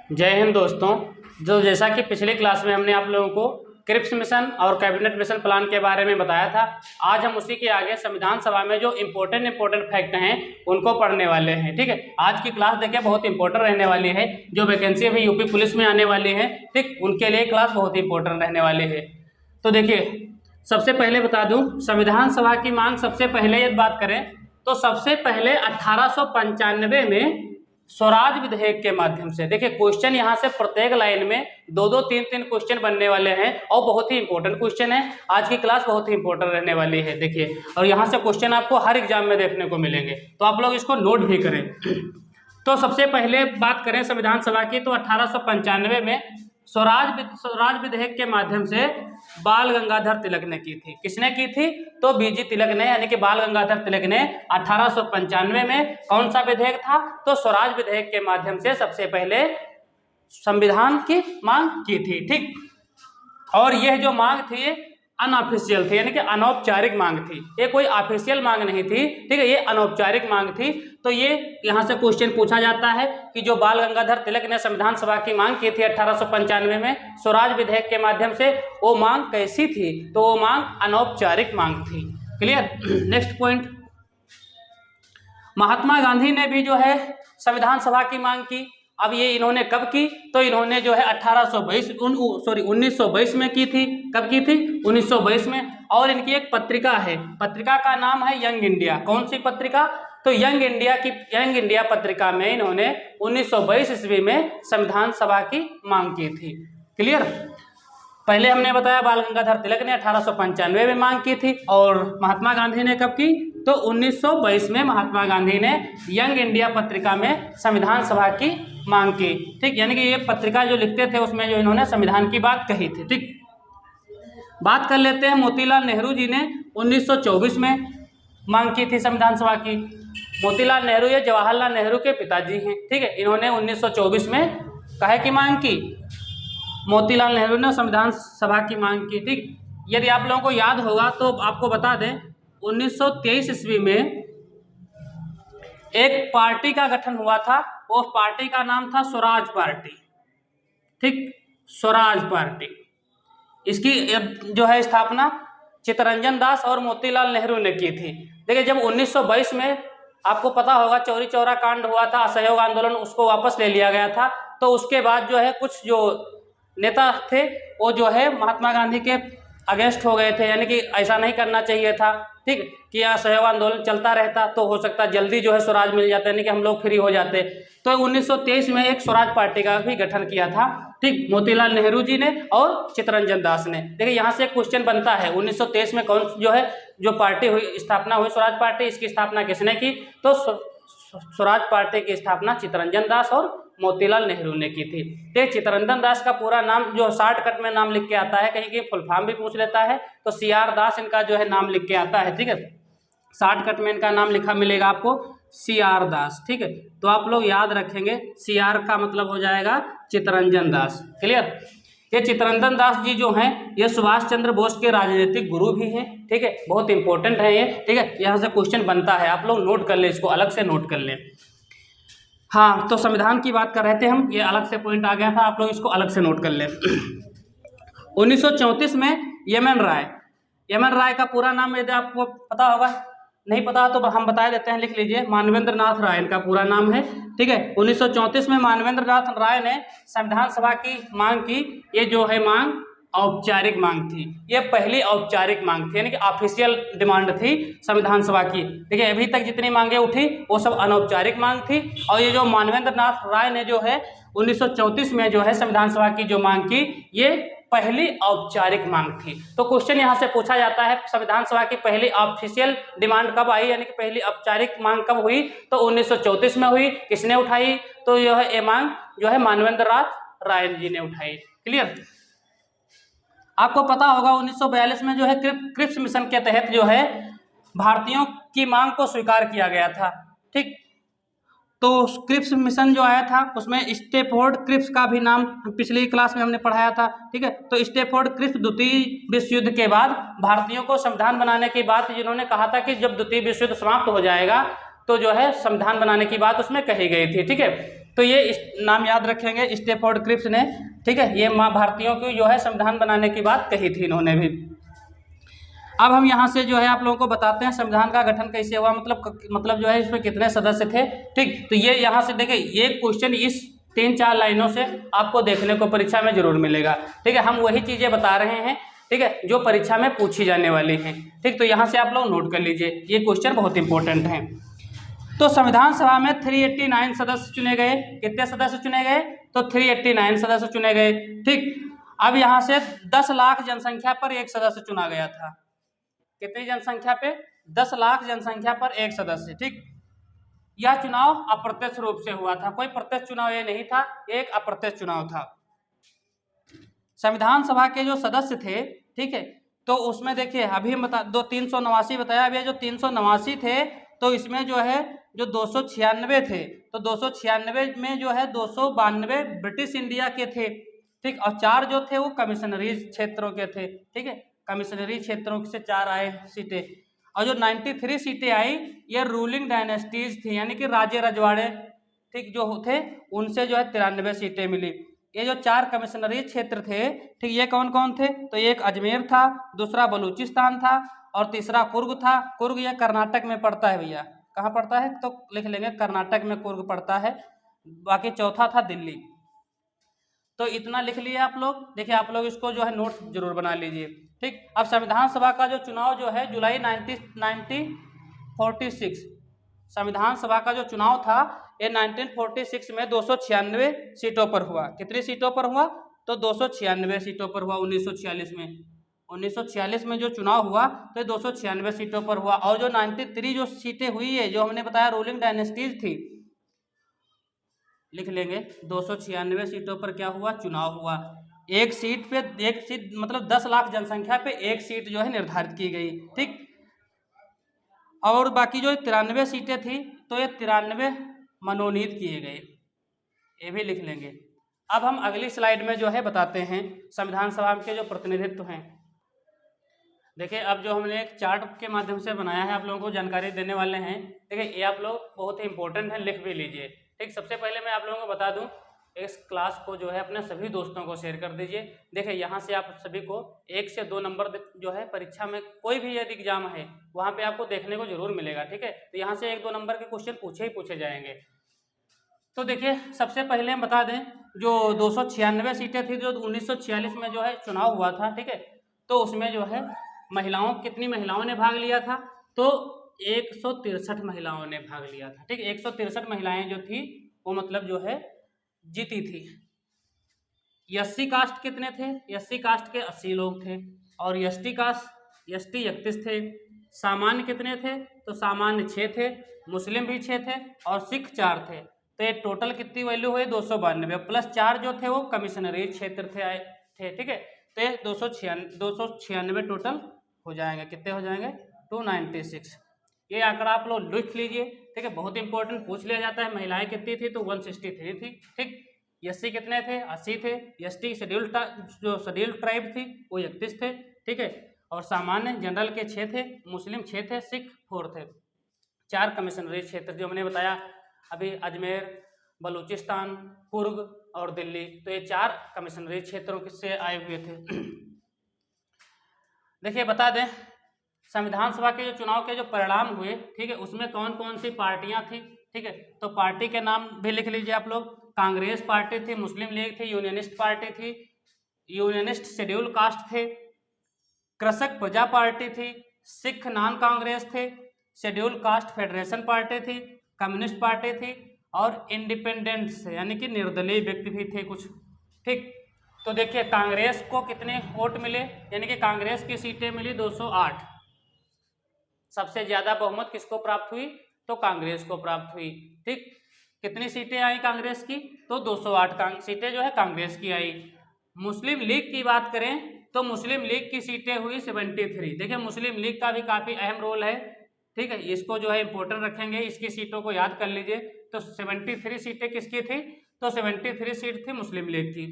जय हिंद दोस्तों। जैसा कि पिछली क्लास में हमने आप लोगों को क्रिप्स मिशन और कैबिनेट मिशन प्लान के बारे में बताया था, आज हम उसी के आगे संविधान सभा में जो इम्पोर्टेंट फैक्ट हैं उनको पढ़ने वाले हैं। ठीक है, आज की क्लास देखिए बहुत इंपॉर्टेंट रहने वाली है। जो वैकेंसी अभी यूपी पुलिस में आने वाली है, ठीक, उनके लिए क्लास बहुत इंपॉर्टेंट रहने वाली है। तो देखिए, सबसे पहले बता दूं, संविधान सभा की मांग सबसे पहले यदि बात करें तो सबसे पहले 1895 में स्वराज विधेयक के माध्यम से। देखिए, क्वेश्चन यहाँ से प्रत्येक लाइन में दो तीन क्वेश्चन बनने वाले हैं और बहुत ही इंपॉर्टेंट क्वेश्चन है। आज की क्लास बहुत ही इंपॉर्टेंट रहने वाली है। देखिए, और यहाँ से क्वेश्चन आपको हर एग्जाम में देखने को मिलेंगे, तो आप लोग इसको नोट भी करें। तो सबसे पहले बात करें संविधान सभा की, तो 1895 में स्वराज विधेयक के माध्यम से बाल गंगाधर तिलक ने की थी। किसने की थी? तो बीजी तिलक ने, यानी कि बाल गंगाधर तिलक ने 1895 में कौन सा विधेयक था? तो स्वराज विधेयक के माध्यम से सबसे पहले संविधान की मांग की थी। ठीक, और यह जो मांग थी अनऑफिशियल थी, यानी कि अनौपचारिक मांग थी। ये कोई ऑफिशियल मांग नहीं थी, ठीक है, ये अनौपचारिक मांग थी। तो ये यहाँ से क्वेश्चन पूछा जाता है कि जो बाल गंगाधर तिलक ने संविधान सभा की मांग की थी 1895 में स्वराज विधेयक के माध्यम से, वो मांग कैसी थी? तो वो मांग अनौपचारिक मांग थी। Clear? Next point, Mahatma Gandhi ने भी जो है संविधान सभा की मांग की। अब ये इन्होंने कब की? तो इन्होंने जो है 1922 में की थी। कब की थी? 1922 में। और इनकी एक पत्रिका है, पत्रिका का नाम है यंग इंडिया। कौन सी पत्रिका? तो यंग इंडिया पत्रिका में इन्होंने 1922 ईस्वी में संविधान सभा की मांग की थी। क्लियर? पहले हमने बताया बाल गंगाधर तिलक ने 1895 में मांग की थी, और महात्मा गांधी ने कब की? तो 1922 में महात्मा गांधी ने यंग इंडिया पत्रिका में संविधान सभा की मांग की। ठीक, यानी कि ये पत्रिका जो लिखते थे उसमें जो इन्होंने संविधान की बात कही थी। ठीक, बात कर लेते हैं, मोतीलाल नेहरू जी ने 1924 में मांग की थी संविधान सभा की। मोतीलाल नेहरू ये जवाहरलाल नेहरू के पिताजी हैं। ठीक है, इन्होंने 1924 में काहे की मांग की? मोतीलाल नेहरू ने संविधान सभा की मांग की। ठीक, यदि आप लोगों को याद होगा तो आपको बता दें, 1923 ईस्वी में एक पार्टी का गठन हुआ था। वो पार्टी का नाम था स्वराज पार्टी। ठीक, स्वराज पार्टी, इसकी जो है स्थापना चित्तरंजन दास और मोतीलाल नेहरू ने की थी। देखिए, जब 1922 में आपको पता होगा चौरी चौरा कांड हुआ था, असहयोग आंदोलन, उसको वापस ले लिया गया था। तो उसके बाद जो है कुछ जो नेता थे वो जो है महात्मा गांधी के अगेंस्ट हो गए थे, यानी कि ऐसा नहीं करना चाहिए था। ठीक, कि असहयोग आंदोलन चलता रहता तो हो सकता जल्दी जो है स्वराज मिल जाता, यानी कि हम लोग फ्री हो जाते। तो 1923 में एक स्वराज पार्टी का भी गठन किया था। ठीक, मोतीलाल नेहरू जी ने और चित्तरंजन दास ने। देखिए, यहाँ से एक क्वेश्चन बनता है, 1923 में कौन जो है जो पार्टी हुई, स्थापना हुई स्वराज पार्टी, इसकी स्थापना किसने की? तो स्वराज पार्टी की स्थापना चित्तरंजन दास और मोतीलाल नेहरू ने की थी। ठीक, चित्तरंजन दास का पूरा नाम जो शॉर्टकट में नाम लिख के आता है, कहीं फुल फॉर्म भी पूछ लेता है, तो CR दास इनका जो है नाम लिख के आता है। ठीक है, शॉर्टकट में इनका नाम लिखा मिलेगा आपको CR दास। ठीक है, तो आप लोग याद रखेंगे, CR का मतलब हो जाएगा चित्तरंजन दास। क्लियर? ये चित्तरंजन दास जी जो हैं ये सुभाष चंद्र बोस के राजनीतिक गुरु भी हैं। ठीक है, बहुत इंपॉर्टेंट है ये। ठीक है, यहाँ से क्वेश्चन बनता है, आप लोग नोट कर लें, इसको अलग से नोट कर लें। हाँ, तो संविधान की बात कर रहे थे हम, ये अलग से पॉइंट आ गया था, आप लोग इसको अलग से नोट कर लें। 1934 में यमन राय का पूरा नाम यदि आपको पता होगा, नहीं पता तो हम बता देते हैं, लिख लीजिए, मानवेंद्र नाथ राय इनका पूरा नाम है। ठीक है, 1934 में मानवेंद्र नाथ राय ने संविधान सभा की मांग की। ये जो है मांग औपचारिक मांग थी, ये पहली औपचारिक मांग थी, यानी कि ऑफिशियल डिमांड थी संविधान सभा की। देखिए, अभी तक जितनी मांगे उठी वो सब अनौपचारिक मांग थी, और ये जो मानवेंद्र नाथ राय ने जो है 1934 में जो है संविधान सभा की जो मांग की, ये पहली औपचारिक मांग थी। तो क्वेश्चन यहाँ से पूछा जाता है, संविधान सभा की पहली ऑफिशियल डिमांड कब आई, यानी कि पहली औपचारिक मांग कब हुई? तो 1934 में हुई। किसने उठाई? तो यह ये मांग जो है मानवेंद्र नाथ राय जी ने उठाई। क्लियर? आपको पता होगा 1942 में जो है क्रिप्स मिशन के तहत जो है भारतीयों की मांग को स्वीकार किया गया था। ठीक, तो क्रिप्स मिशन जो आया था उसमें स्टैफोर्ड क्रिप्स का भी नाम पिछली क्लास में हमने पढ़ाया था। ठीक है, तो स्टैफोर्ड क्रिप्स द्वितीय विश्व युद्ध के बाद भारतीयों को संविधान बनाने की बात जिन्होंने कहा था कि जब द्वितीय विश्व युद्ध समाप्त हो जाएगा तो जो है संविधान बनाने की बात उसमें कही गई थी। ठीक है, तो ये नाम याद रखेंगे, स्टैफोर्ड क्रिप्स ने, ठीक है। ये भारतीयों की जो है संविधान बनाने की बात कही थी इन्होंने भी। अब हम यहाँ से जो है आप लोगों को बताते हैं संविधान का गठन कैसे हुआ, मतलब जो है इसमें कितने सदस्य थे, ठीक। तो ये यहाँ से देखिए, ये क्वेश्चन इस 3-4 लाइनों से आपको देखने को परीक्षा में जरूर मिलेगा, ठीक है। हम वही चीज़ें बता रहे हैं, ठीक है, जो परीक्षा में पूछी जाने वाली हैं, ठीक। तो यहाँ से आप लोग नोट कर लीजिए, ये क्वेश्चन बहुत इंपॉर्टेंट हैं। तो संविधान सभा में 389 सदस्य चुने गए। कितने सदस्य चुने गए? तो 389 सदस्य चुने गए, ठीक। अब यहाँ से 10 लाख जनसंख्या पर एक सदस्य चुना गया था। कितनी जनसंख्या पे? 10 लाख जनसंख्या पर एक सदस्य, ठीक। यह चुनाव अप्रत्यक्ष रूप से हुआ था, कोई प्रत्यक्ष चुनाव ये नहीं था, एक अप्रत्यक्ष चुनाव था। संविधान सभा के जो सदस्य थे, ठीक है, तो उसमें देखिए अभी हम 389 बताया, अभी जो 389 थे तो इसमें जो है जो 296 थे, तो 296 में जो है 292 ब्रिटिश इंडिया के थे, ठीक। और 4 जो थे वो कमिश्नरी क्षेत्रों के थे, ठीक है, कमिश्नरी क्षेत्रों से 4 आए सीटें। और जो 93 सीटें आई ये रूलिंग डायनेस्टीज थी, यानी कि राजे रजवाड़े, ठीक, जो थे उनसे जो है 93 सीटें मिली। ये जो 4 कमिश्नरी क्षेत्र थे, ठीक, ये कौन कौन थे? तो एक अजमेर था, दूसरा बलूचिस्तान था और तीसरा कुर्ग था। कुर्ग ये कर्नाटक में पड़ता है भैया, कहाँ पड़ता है? तो लिख लेंगे कर्नाटक में कुर्ग पड़ता है। बाकी चौथा था दिल्ली। तो इतना लिख लिए आप लोग। देखिए आप लोग इसको जो है नोट्स जरूर बना लीजिए, ठीक। अब संविधान सभा का जो चुनाव जो है जुलाई 1946, संविधान सभा का जो चुनाव था ये 1946 में 296 सीटों पर हुआ। कितनी सीटों पर हुआ? तो 296 सीटों पर हुआ 1946 में। 1946 में जो चुनाव हुआ तो 296 सीटों पर हुआ। और जो 93 जो सीटें हुई है, जो हमने बताया रूलिंग डायनेस्टीज थी, लिख लेंगे 296 सीटों पर क्या हुआ? चुनाव हुआ। एक सीट मतलब 10 लाख जनसंख्या पे एक सीट जो है निर्धारित की गई, ठीक। और बाकी जो 93 सीटें थी तो ये 93 मनोनीत किए गए, ये भी लिख लेंगे। अब हम अगली स्लाइड में जो है बताते हैं संविधान सभा के जो प्रतिनिधित्व हैं। देखिए अब जो हमने एक चार्ट के माध्यम से बनाया है, आप लोगों को जानकारी देने वाले हैं। देखिए ये आप लोग बहुत ही इंपॉर्टेंट है, लिख भी लीजिए, ठीक। सबसे पहले मैं आप लोगों को बता दूं, इस क्लास को जो है अपने सभी दोस्तों को शेयर कर दीजिए। देखिए यहाँ से आप सभी को 1 से 2 नंबर जो है परीक्षा में कोई भी यदि एग्जाम है वहाँ पे आपको देखने को जरूर मिलेगा, ठीक है। तो यहाँ से 1-2 नंबर के क्वेश्चन पूछे जाएंगे। तो देखिए सबसे पहले हम बता दें, जो 296 सीटें थी जो 1946 में जो है चुनाव हुआ था, ठीक है। तो उसमें जो है कितनी महिलाओं ने भाग लिया था? तो 163 महिलाओं ने भाग लिया था, ठीक। 163 महिलाएं जो थी वो मतलब जो है जीती थी। एससी कास्ट कितने थे? एससी कास्ट के 80 लोग थे। और एसटी 31 थे। सामान्य कितने थे? तो सामान्य 6 थे, मुस्लिम भी 6 थे और सिख 4 थे। तो ये टोटल कितनी वैल्यू हुई? 292 प्लस 4 जो थे वो कमिश्नरी क्षेत्र थे, ठीक है। तो ये 296 टोटल हो जाएंगे। कितने हो जाएंगे? 296। ये आंकड़ा आप लोग लिख लीजिए, ठीक है, बहुत इंपॉर्टेंट पूछ लिया जाता है। महिलाएं कितनी थी? तो 163 थी, ठीक। एससी कितने थे? 80 थे। एसटी शेड्यूल्ड ट्राइब थी वो 31 थे, ठीक है। और सामान्य जनरल के 6 थे, मुस्लिम 6 थे, सिख 4 थे। 4 कमिश्नरी क्षेत्र जो हमने बताया अभी, अजमेर, बलूचिस्तान, कुर्ग और दिल्ली, तो ये 4 कमिश्नरी क्षेत्रों से आए हुए थे। देखिए बता दें संविधान सभा के जो चुनाव के जो परिणाम हुए, ठीक है, उसमें कौन कौन सी पार्टियां थी, ठीक है। तो पार्टी के नाम भी लिख लीजिए आप लोग। कांग्रेस पार्टी थी, मुस्लिम लीग थी, यूनियनिस्ट पार्टी थी, यूनियनिस्ट शेड्यूल कास्ट थे, कृषक प्रजा पार्टी थी, सिख नॉन कांग्रेस थे, शेड्यूल कास्ट फेडरेशन पार्टी थी, कम्युनिस्ट पार्टी थी और इंडिपेंडेंट्स यानी कि निर्दलीय व्यक्ति भी थे कुछ, ठीक। तो देखिए कांग्रेस को कितने वोट मिले, यानी कि कांग्रेस की सीटें मिली 208। सबसे ज्यादा बहुमत किसको प्राप्त हुई? तो कांग्रेस को प्राप्त हुई, ठीक। कितनी सीटें आई कांग्रेस की? तो 208 सीटें जो है कांग्रेस की आई। मुस्लिम लीग की बात करें तो मुस्लिम लीग की सीटें हुई 73। देखिए मुस्लिम लीग का भी काफी अहम रोल है, ठीक है, इसको जो है इंपॉर्टेंट रखेंगे, इसकी सीटों को याद कर लीजिए। तो 73 सीटें किसकी थी? तो 73 सीट थी मुस्लिम लीग की।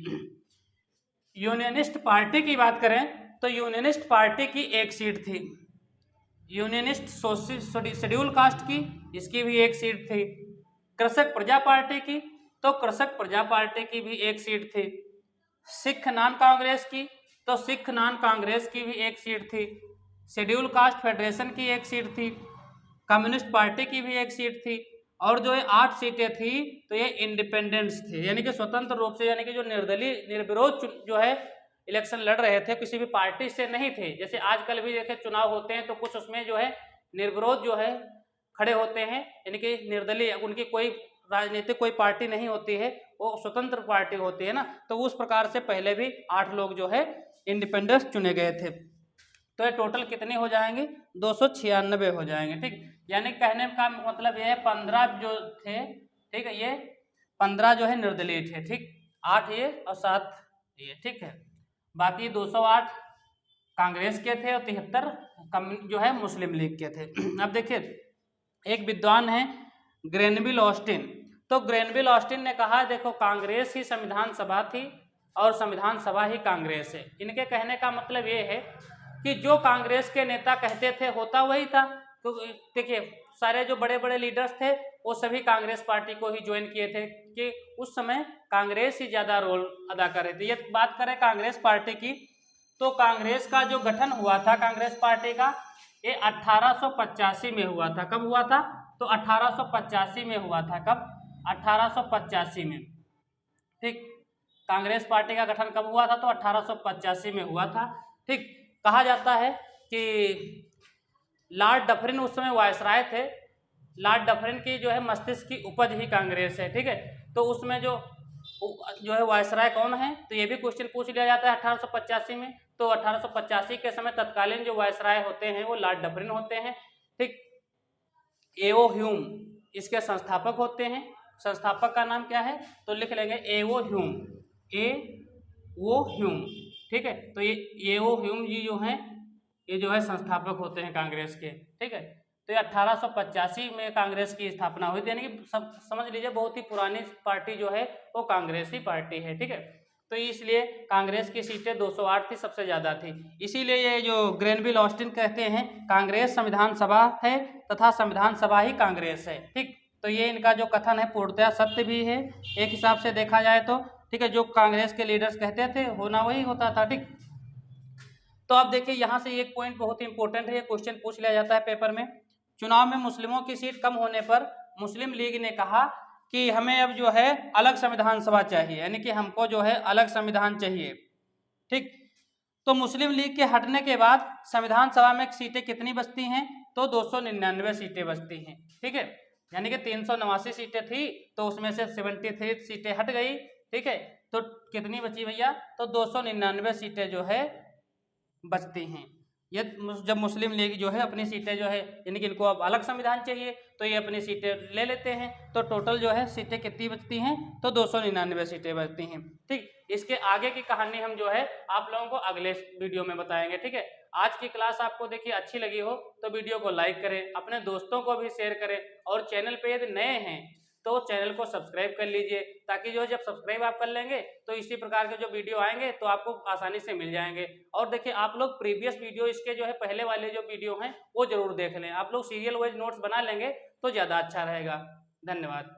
यूनियनिस्ट पार्टी की बात करें तो यूनियनिस्ट पार्टी की 1 सीट थी। यूनियनिस्ट शेड्यूल कास्ट की, इसकी भी 1 सीट थी। कृषक प्रजा पार्टी की तो कृषक प्रजा पार्टी की भी एक सीट थी। सिख नॉन कांग्रेस की, तो सिख नॉन कांग्रेस की भी एक सीट थी। शेड्यूल कास्ट फेडरेशन की एक सीट थी। कम्युनिस्ट पार्टी की भी एक सीट थी। और जो है 8 सीटें थी तो ये इंडिपेंडेंट्स थे, यानी कि स्वतंत्र रूप से, यानी कि जो निर्दलीय निर्विरोध जो है इलेक्शन लड़ रहे थे, किसी भी पार्टी से नहीं थे। जैसे आजकल भी देखे चुनाव होते हैं तो कुछ उसमें जो है निर्विरोध जो है खड़े होते हैं, यानी कि निर्दलीय, उनकी कोई राजनीतिक कोई पार्टी नहीं होती है, वो स्वतंत्र पार्टी होती है ना। तो उस प्रकार से पहले भी 8 लोग जो है इंडिपेंडेंस चुने गए थे। तो ये टोटल कितने हो जाएंगे, 296 हो जाएंगे। ठीक, यानी कहने का मतलब ये है 15 जो थे, ठीक है, ये 15 जो है निर्दलीय थे। ठीक, 8 ये और 7 ये, ठीक है। बाकी 208 कांग्रेस के थे और 73 जो है मुस्लिम लीग के थे। अब देखिए, एक विद्वान है ग्रेनविल ऑस्टिन, तो ग्रेनविल ऑस्टिन ने कहा देखो कांग्रेस ही संविधान सभा थी और संविधान सभा ही कांग्रेस है। इनके कहने का मतलब ये है कि जो कांग्रेस के नेता कहते थे होता वही था। तो देखिए सारे जो बड़े बड़े लीडर्स थे वो सभी कांग्रेस पार्टी को ही ज्वाइन किए थे, कि उस समय कांग्रेस ही ज़्यादा रोल अदा कर रही थी। ये बात करें कांग्रेस पार्टी की, तो कांग्रेस का जो गठन हुआ था कांग्रेस पार्टी का, ये 1885 में हुआ था। कब हुआ था, तो 1885 में हुआ था। कब, 1885 में। ठीक, कांग्रेस पार्टी का गठन कब हुआ था, तो 1885 में हुआ था। ठीक, कहा जाता है कि लॉर्ड डफरिन उस समय वायसराय थे। लॉर्ड डफरिन की जो है मस्तिष्क की उपज ही कांग्रेस है। ठीक है, तो उसमें जो है वायसराय कौन है, तो ये भी क्वेश्चन पूछ लिया जाता है 1885 में। तो 1885 के समय तत्कालीन जो वायसराय होते हैं वो लॉर्ड डफरिन होते हैं। ठीक, एओ ह्यूम इसके संस्थापक होते हैं। संस्थापक का नाम क्या है, तो लिख लेंगे एओ ह्यूम, एओ ह्यूम। ठीक है, तो ये एओ ह्यूम जी जो हैं ये जो है संस्थापक होते हैं कांग्रेस के। ठीक है, तो ये 1885 में कांग्रेस की स्थापना हुई थी, यानी कि सब समझ लीजिए बहुत ही पुरानी पार्टी जो है वो कांग्रेस ही पार्टी है। ठीक है, तो इसलिए कांग्रेस की सीटें 208 थी, सबसे ज़्यादा थी। इसीलिए ये जो ग्रेनविल ऑस्टिन कहते हैं कांग्रेस संविधान सभा है तथा संविधान सभा ही कांग्रेस है। ठीक, तो ये इनका जो कथन है पूर्णतः सत्य भी है एक हिसाब से देखा जाए तो। ठीक है, जो कांग्रेस के लीडर्स कहते थे होना वही होता था। ठीक, तो आप देखिए यहाँ से एक पॉइंट बहुत ही इंपॉर्टेंट है, ये क्वेश्चन पूछ लिया जाता है पेपर में। चुनाव में मुस्लिमों की सीट कम होने पर मुस्लिम लीग ने कहा कि हमें अब जो है अलग संविधान सभा चाहिए, यानी कि हमको जो है अलग संविधान चाहिए। ठीक, तो मुस्लिम लीग के हटने के बाद संविधान सभा में सीटें कितनी बचती हैं, तो 299 सीटें बचती हैं। ठीक है, यानी कि 389 सीटें थी तो उसमें से 73 सीटें हट गई। ठीक है, तो कितनी बची भैया, तो 299 सीटें जो है बचती हैं। ये जब मुस्लिम लीग जो है अपनी सीटें जो है, यानी कि इनको अब अलग संविधान चाहिए तो ये अपनी सीटें ले लेते हैं, तो टोटल जो है सीटें कितनी बचती हैं, तो 299 सीटें बचती हैं। ठीक, इसके आगे की कहानी हम जो है आप लोगों को अगले वीडियो में बताएंगे। ठीक है, आज की क्लास आपको देखिए अच्छी लगी हो तो वीडियो को लाइक करें, अपने दोस्तों को भी शेयर करें, और चैनल पे यदि नए हैं तो चैनल को सब्सक्राइब कर लीजिए, ताकि जो जब सब्सक्राइब आप कर लेंगे तो इसी प्रकार के जो वीडियो आएंगे तो आपको आसानी से मिल जाएंगे। और देखिए आप लोग प्रीवियस वीडियो इसके जो है पहले वाले जो वीडियो हैं वो जरूर देख लें। आप लोग सीरियल वाइज नोट्स बना लेंगे तो ज़्यादा अच्छा रहेगा। धन्यवाद।